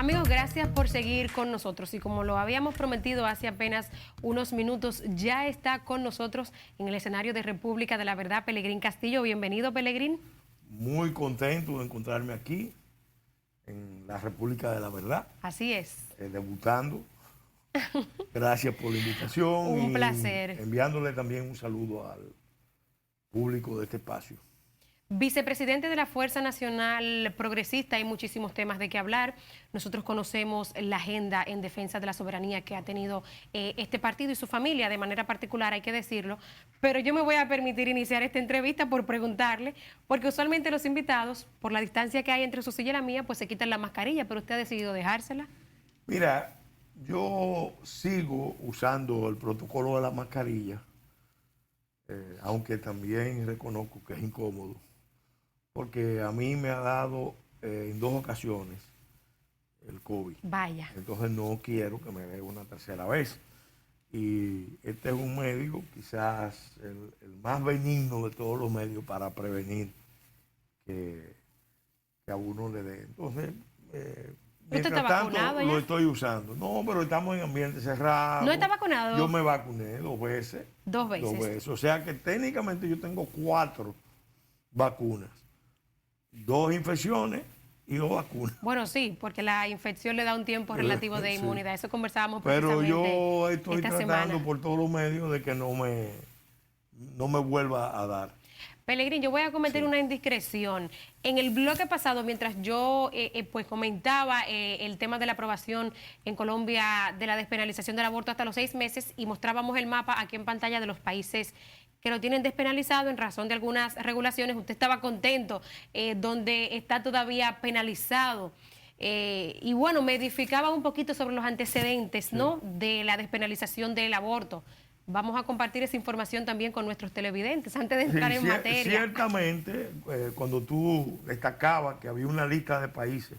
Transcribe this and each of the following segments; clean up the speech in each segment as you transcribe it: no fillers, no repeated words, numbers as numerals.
Amigos, gracias por seguir con nosotros y como lo habíamos prometido hace apenas unos minutos, ya está con nosotros en el escenario de República de la Verdad, Pelegrín Castillo. Bienvenido, Pelegrín. Muy contento de encontrarme aquí en la República de la Verdad. Así es. Debutando. Gracias por la invitación. Un y placer. enviándole también un saludo al público de este espacio. Vicepresidente de la Fuerza Nacional Progresista, hay muchísimos temas de qué hablar. Nosotros conocemos la agenda en defensa de la soberanía que ha tenido este partido y su familia de manera particular, hay que decirlo. Pero yo me voy a permitir iniciar esta entrevista por preguntarle, porque usualmente los invitados, por la distancia que hay entre su silla y la mía, pues se quitan la mascarilla, pero usted ha decidido dejársela. Mira, yo sigo usando el protocolo de la mascarilla, aunque también reconozco que es incómodo, porque a mí me ha dado en 2 ocasiones el COVID. Vaya. Entonces no quiero que me dé una tercera vez. Y este es un medio, quizás el más benigno de todos los medios para prevenir que a uno le dé. Entonces, ¿Usted está vacunado ya? Lo estoy usando. No, pero estamos en ambiente cerrado. ¿No está vacunado? Yo me vacuné 2 veces. 2 veces. 2 veces. O sea que técnicamente yo tengo 4 vacunas. 2 infecciones y 2 vacunas. Bueno, sí, porque la infección le da un tiempo relativo de inmunidad. Eso conversábamos Pero precisamente yo estoy esta tratando semana por todos los medios de que no me vuelva a dar. Pelegrín, yo voy a cometer una indiscreción. En el bloque pasado, mientras yo pues comentaba el tema de la aprobación en Colombia de la despenalización del aborto hasta los 6 meses y mostrábamos el mapa aquí en pantalla de los países que lo tienen despenalizado en razón de algunas regulaciones, usted estaba contento, donde está todavía penalizado. Y bueno, me edificaba un poquito sobre los antecedentes, ¿no?, de la despenalización del aborto. Vamos a compartir esa información también con nuestros televidentes antes de entrar en materia. Ciertamente, cuando tú destacabas que había una lista de países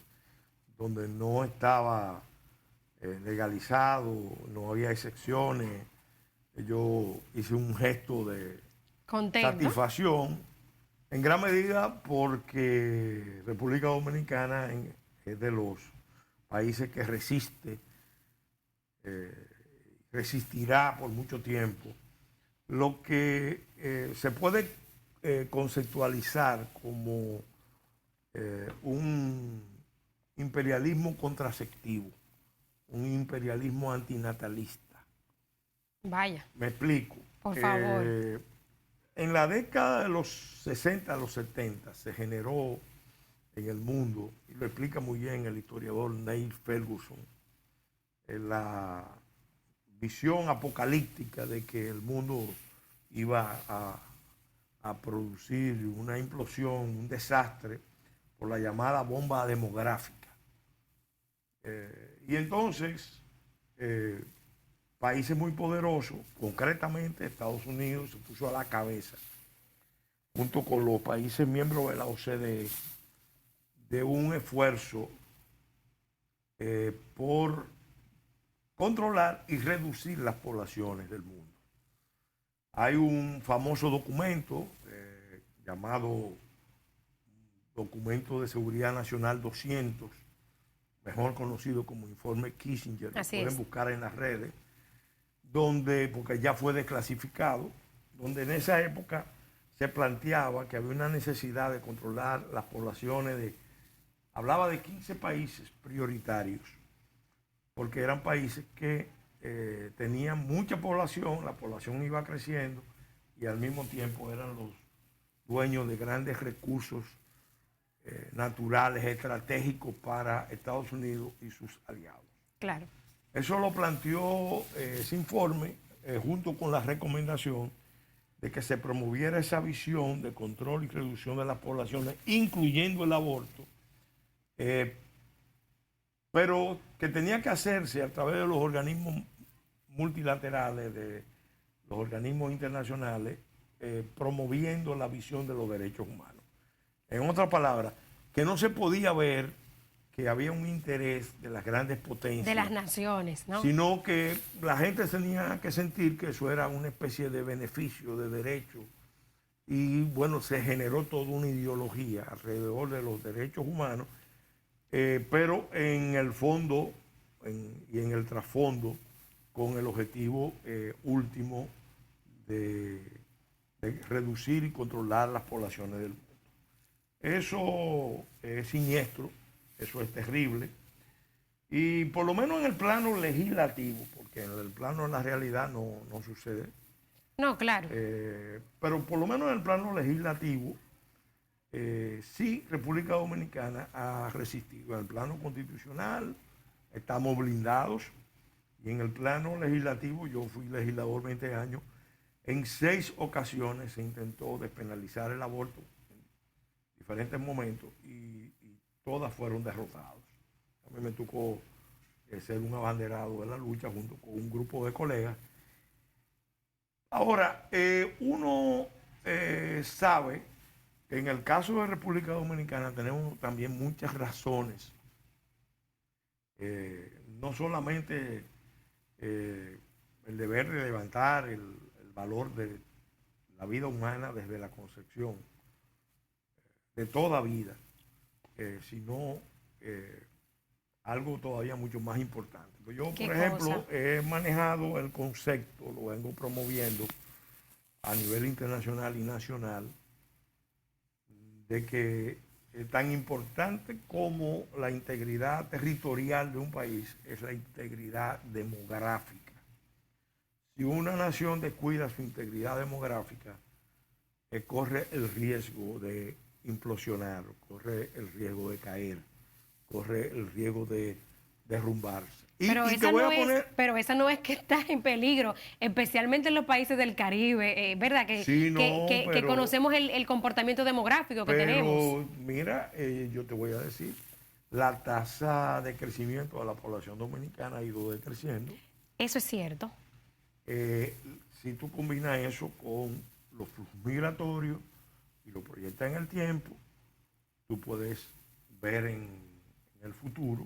donde no estaba legalizado, no había excepciones, yo hice un gesto de satisfacción, en gran medida porque República Dominicana es de los países que resistirá por mucho tiempo lo que se puede conceptualizar como un imperialismo contraceptivo, un imperialismo antinatalista. Vaya. Me explico. Por favor. En la década de los 60 a los 70 se generó en el mundo, y lo explica muy bien el historiador Neil Ferguson, la visión apocalíptica de que el mundo iba a producir una implosión, un desastre, por la llamada bomba demográfica. Y entonces, países muy poderosos, concretamente Estados Unidos, se puso a la cabeza, junto con los países miembros de la OCDE, de un esfuerzo por controlar y reducir las poblaciones del mundo. Hay un famoso documento llamado Documento de Seguridad Nacional 200, mejor conocido como Informe Kissinger, que pueden buscar en las redes, donde, porque ya fue desclasificado, donde en esa época se planteaba que había una necesidad de controlar las poblaciones hablaba de 15 países prioritarios, porque eran países que tenían mucha población, la población iba creciendo y al mismo tiempo eran los dueños de grandes recursos naturales, estratégicos para Estados Unidos y sus aliados. Claro. Eso lo planteó ese informe junto con la recomendación de que se promoviera esa visión de control y reducción de las poblaciones, incluyendo el aborto, pero que tenía que hacerse a través de los organismos multilaterales, de los organismos internacionales, promoviendo la visión de los derechos humanos. En otras palabras, que no se podía ver que había un interés de las grandes potencias. De las naciones, ¿no? Sino que la gente tenía que sentir que eso era una especie de beneficio, de derecho. Y bueno, se generó toda una ideología alrededor de los derechos humanos pero en el fondo y en el trasfondo con el objetivo último de reducir y controlar las poblaciones del mundo. Eso es siniestro, eso es terrible, y por lo menos en el plano legislativo, porque en el plano de la realidad no sucede. No, claro. Pero por lo menos en el plano legislativo, sí, República Dominicana ha resistido. En el plano constitucional estamos blindados, y en el plano legislativo, yo fui legislador 20 años, en 6 ocasiones se intentó despenalizar el aborto en diferentes momentos y todas fueron derrotadas. A mí me tocó ser un abanderado de la lucha junto con un grupo de colegas. Ahora, uno sabe que en el caso de República Dominicana tenemos también muchas razones. No solamente el deber de levantar el valor de la vida humana desde la concepción de toda vida, sino algo todavía mucho más importante. Yo, por ejemplo, he manejado el concepto, lo vengo promoviendo a nivel internacional y nacional, de que tan importante como la integridad territorial de un país es la integridad demográfica. Si una nación descuida su integridad demográfica, corre el riesgo de implosionar, corre el riesgo de caer, corre el riesgo de derrumbarse. Pero esa no es que está en peligro, especialmente en los países del Caribe, ¿verdad? Que conocemos el comportamiento demográfico que tenemos. Pero mira, yo te voy a decir, la tasa de crecimiento de la población dominicana ha ido decreciendo. Eso es cierto. Si tú combinas eso con los flujos migratorios y lo proyectas en el tiempo, tú puedes ver en el futuro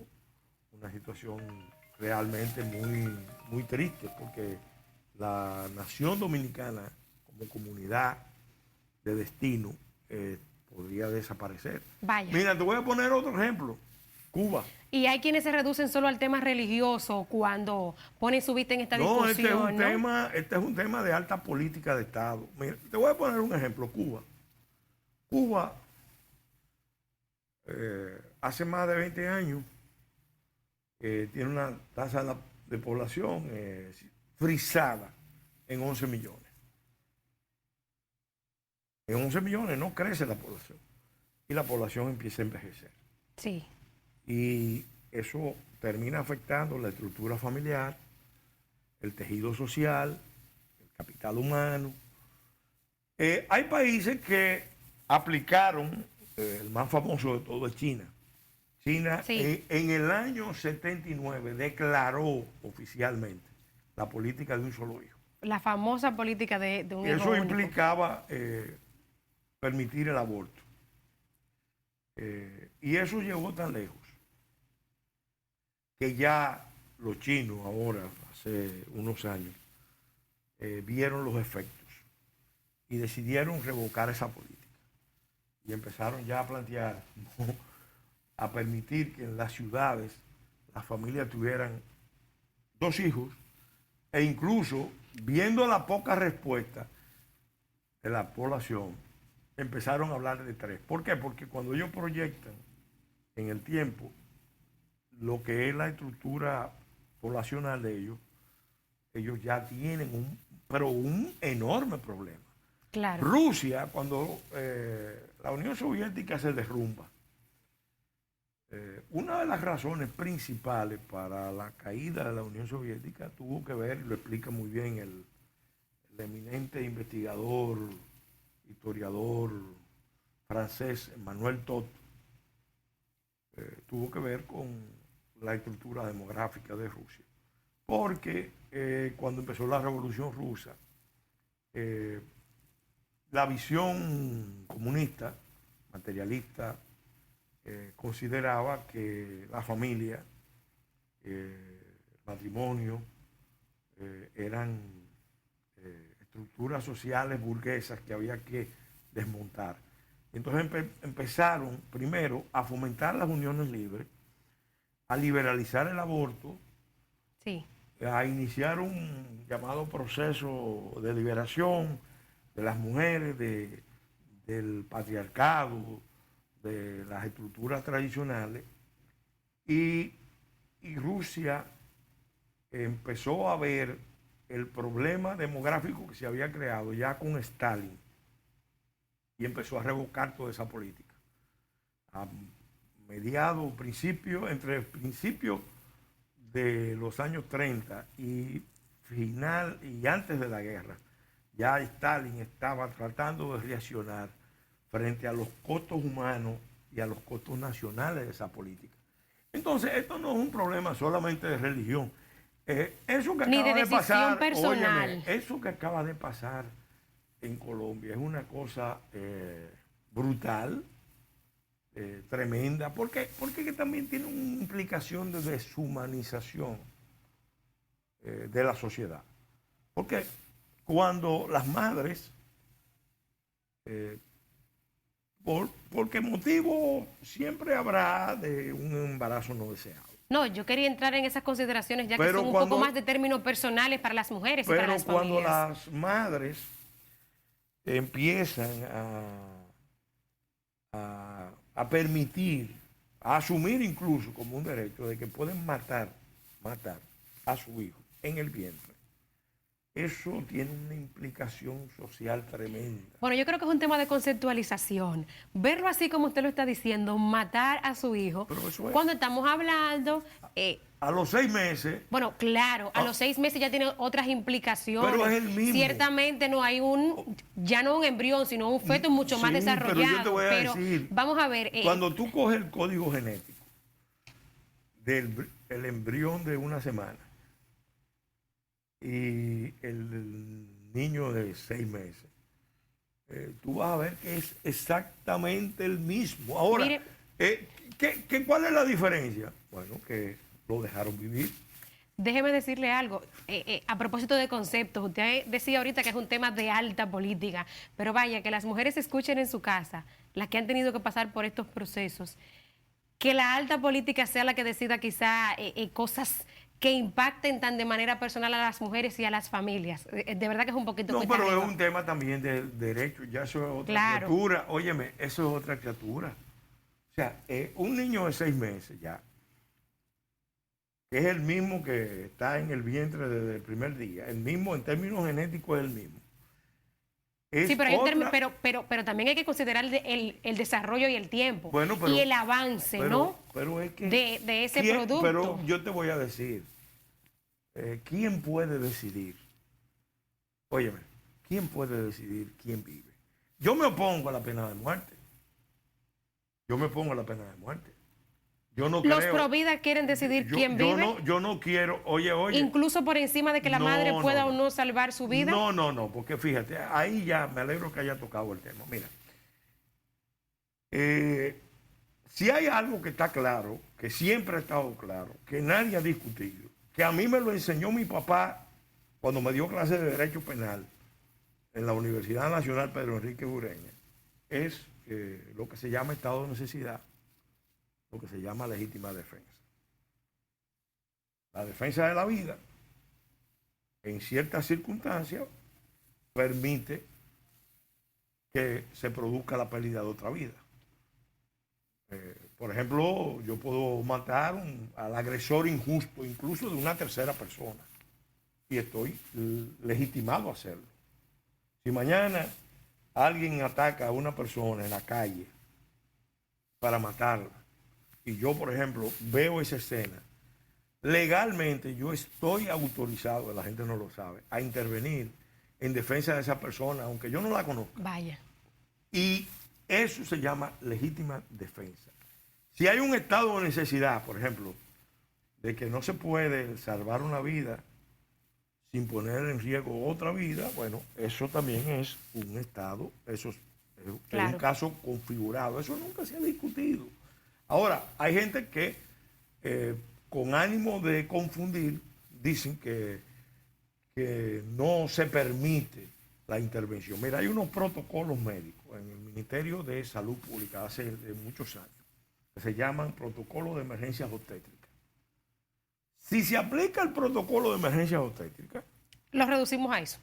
una situación realmente muy triste, porque la nación dominicana como comunidad de destino podría desaparecer. Vaya. Mira, te voy a poner otro ejemplo. Cuba. Y hay quienes se reducen solo al tema religioso cuando ponen su vista en esta discusión. Este es un tema de alta política de Estado. Mira, te voy a poner un ejemplo. Cuba, hace más de 20 años, tiene una tasa de población frisada en 11 millones. En 11 millones no crece la población y la población empieza a envejecer. Sí. Y eso termina afectando la estructura familiar, el tejido social, el capital humano. Hay países que aplicaron, el más famoso de todo es China. China sí. En el año 79 declaró oficialmente la política de un solo hijo. La famosa política de un hijo único. Eso implicaba permitir el aborto. Y eso llegó tan lejos que ya los chinos ahora, hace unos años, vieron los efectos y decidieron revocar esa política. Y empezaron ya a plantear, a permitir que en las ciudades las familias tuvieran 2 hijos, e incluso, viendo la poca respuesta de la población, empezaron a hablar de 3. ¿Por qué? Porque cuando ellos proyectan en el tiempo lo que es la estructura poblacional de ellos ya tienen un enorme problema. Claro. Rusia, cuando la Unión Soviética se derrumba, una de las razones principales para la caída de la Unión Soviética tuvo que ver, lo explica muy bien el eminente investigador, historiador francés Emmanuel Tot, tuvo que ver con la estructura demográfica de Rusia. Porque cuando empezó la Revolución Rusa, la visión comunista, materialista, consideraba que la familia, el matrimonio, eran estructuras sociales burguesas que había que desmontar. Entonces empezaron primero a fomentar las uniones libres a liberalizar el aborto, sí, a iniciar un llamado proceso de liberación de las mujeres, del patriarcado, de las estructuras tradicionales, y Rusia empezó a ver el problema demográfico que se había creado ya con Stalin y empezó a revocar toda esa política. A mediados, entre principios de los años 30 y final y antes de la guerra, ya Stalin estaba tratando de reaccionar frente a los costos humanos y a los costos nacionales de esa política. Entonces, esto no es un problema solamente de religión. Eso que ni acaba de pasar, personal. óyeme, eso que acaba de pasar en Colombia es una cosa brutal, tremenda, porque también tiene una implicación de deshumanización de la sociedad. Porque cuando las madres, ¿por qué motivo siempre habrá de un embarazo no deseado? No, yo quería entrar en esas consideraciones ya que son un poco más de términos personales para las mujeres y para las familias. Pero cuando las madres empiezan a permitir, a asumir incluso como un derecho de que pueden matar a su hijo en el vientre, eso tiene una implicación social tremenda. Bueno, yo creo que es un tema de conceptualización. Verlo así como usted lo está diciendo, matar a su hijo, pero eso es, cuando estamos hablando... a los 6 meses... Bueno, claro, a los 6 meses ya tiene otras implicaciones. Pero es el mismo. Ciertamente no hay ya no un embrión, sino un feto mucho más desarrollado. Pero yo te voy a decir, vamos a ver... cuando tú coges el código genético del embrión de una semana y el niño de 6 meses, tú vas a ver que es exactamente el mismo. Ahora, mire, ¿cuál es la diferencia? Bueno, que lo dejaron vivir. Déjeme decirle algo, a propósito de conceptos, usted decía ahorita que es un tema de alta política, pero vaya, que las mujeres escuchen en su casa, las que han tenido que pasar por estos procesos, que la alta política sea la que decida quizá cosas que impacten tan de manera personal a las mujeres y a las familias. De verdad que es un poquito... No, pero arriba. Es un tema también de derechos, ya eso es otra criatura. Óyeme, eso es otra criatura. O sea, un niño de 6 meses ya, que es el mismo que está en el vientre desde el primer día, el mismo en términos genéticos es el mismo. Sí, pero también hay que considerar el desarrollo y el tiempo, bueno, y el avance, ¿no? Pero es que, de ese producto. Pero yo te voy a decir, ¿quién puede decidir? Óyeme, ¿quién puede decidir quién vive? Yo me opongo a la pena de muerte. Yo me opongo a la pena de muerte. Yo no Los creo, pro vida quieren decidir quién vive. Yo no quiero, oye. Incluso por encima de que la madre pueda o no salvar su vida. No, porque fíjate, ahí ya me alegro que haya tocado el tema. Mira, si hay algo que está claro, que siempre ha estado claro, que nadie ha discutido, que a mí me lo enseñó mi papá cuando me dio clase de Derecho Penal en la Universidad Nacional Pedro Enrique Ureña, es lo que se llama estado de necesidad, lo que se llama legítima defensa. La defensa de la vida, en ciertas circunstancias, permite que se produzca la pérdida de otra vida. Por ejemplo, yo puedo matar al agresor injusto, incluso de una tercera persona, y estoy legitimado a hacerlo. Si mañana alguien ataca a una persona en la calle para matarla, y yo, por ejemplo, veo esa escena, legalmente yo estoy autorizado, la gente no lo sabe, a intervenir en defensa de esa persona, aunque yo no la conozca. Vaya. Y eso se llama legítima defensa. Si hay un estado de necesidad, por ejemplo, de que no se puede salvar una vida sin poner en riesgo otra vida, bueno, eso también es un estado, eso es un caso configurado, eso nunca se ha discutido. Ahora, hay gente que con ánimo de confundir dicen que no se permite la intervención. Mira, hay unos protocolos médicos en el Ministerio de Salud Pública hace muchos años que se llaman protocolos de emergencias obstétricas. Si se aplica el protocolo de emergencia obstétrica, lo reducimos a eso.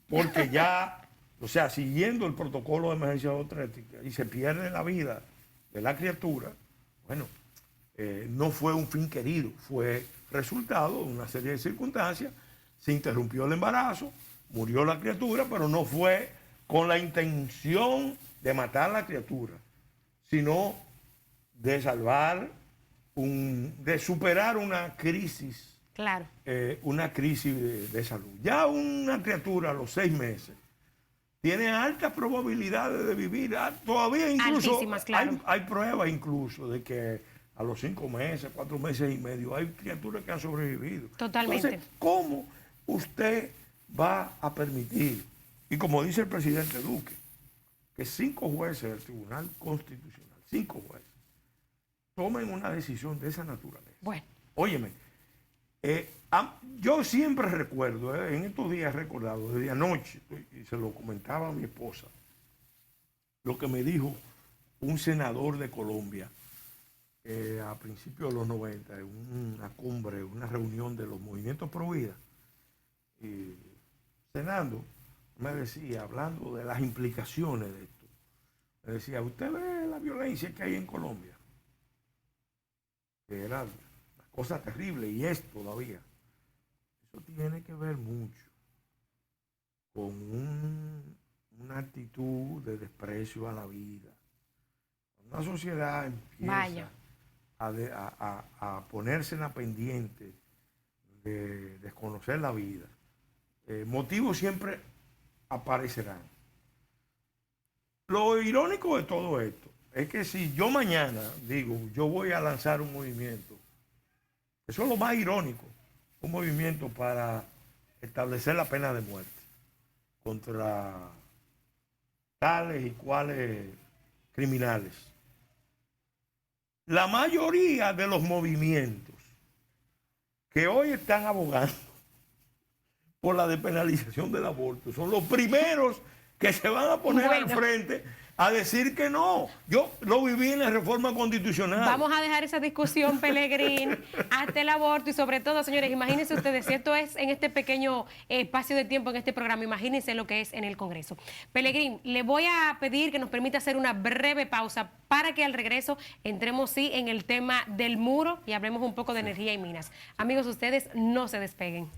Porque ya, o sea, siguiendo el protocolo de emergencia obstétrica y se pierde la vida de la criatura, bueno, no fue un fin querido, fue resultado de una serie de circunstancias, se interrumpió el embarazo, murió la criatura, pero no fue con la intención de matar a la criatura, sino de salvar, de superar una crisis. Claro. Una crisis de salud. Ya una criatura a los 6 meses tiene altas probabilidades de vivir. Todavía incluso claro. hay pruebas incluso de que a los 5 meses, 4 meses y medio, hay criaturas que han sobrevivido. Totalmente. Entonces, ¿cómo usted va a permitir, y como dice el presidente Duque, que 5 jueces del Tribunal Constitucional, 5 jueces, tomen una decisión de esa naturaleza? Bueno. Óyeme, yo siempre recuerdo, en estos días he recordado, desde anoche, y se lo comentaba a mi esposa, lo que me dijo un senador de Colombia a principios de los 90, en una cumbre, una reunión de los movimientos pro vida, y cenando, me decía, hablando de las implicaciones de esto, me decía, ¿usted ve la violencia que hay en Colombia? Que era una cosa terrible y es todavía. Eso tiene que ver mucho con una actitud de desprecio a la vida. Una sociedad empieza a ponerse en la pendiente de desconocer la vida. Motivos siempre aparecerán. Lo irónico de todo esto es que si yo mañana digo, yo voy a lanzar un movimiento, eso es lo más irónico, un movimiento para establecer la pena de muerte contra tales y cuales criminales. La mayoría de los movimientos que hoy están abogando por la despenalización del aborto son los primeros que se van a poner al frente a decir que no. Yo lo viví en la reforma constitucional. Vamos a dejar esa discusión, Pelegrín, hasta el aborto y sobre todo, señores, imagínense ustedes, si esto es en este pequeño espacio de tiempo en este programa, imagínense lo que es en el Congreso. Pelegrín, le voy a pedir que nos permita hacer una breve pausa para que al regreso entremos sí en el tema del muro y hablemos un poco de energía y minas. Amigos, ustedes no se despeguen.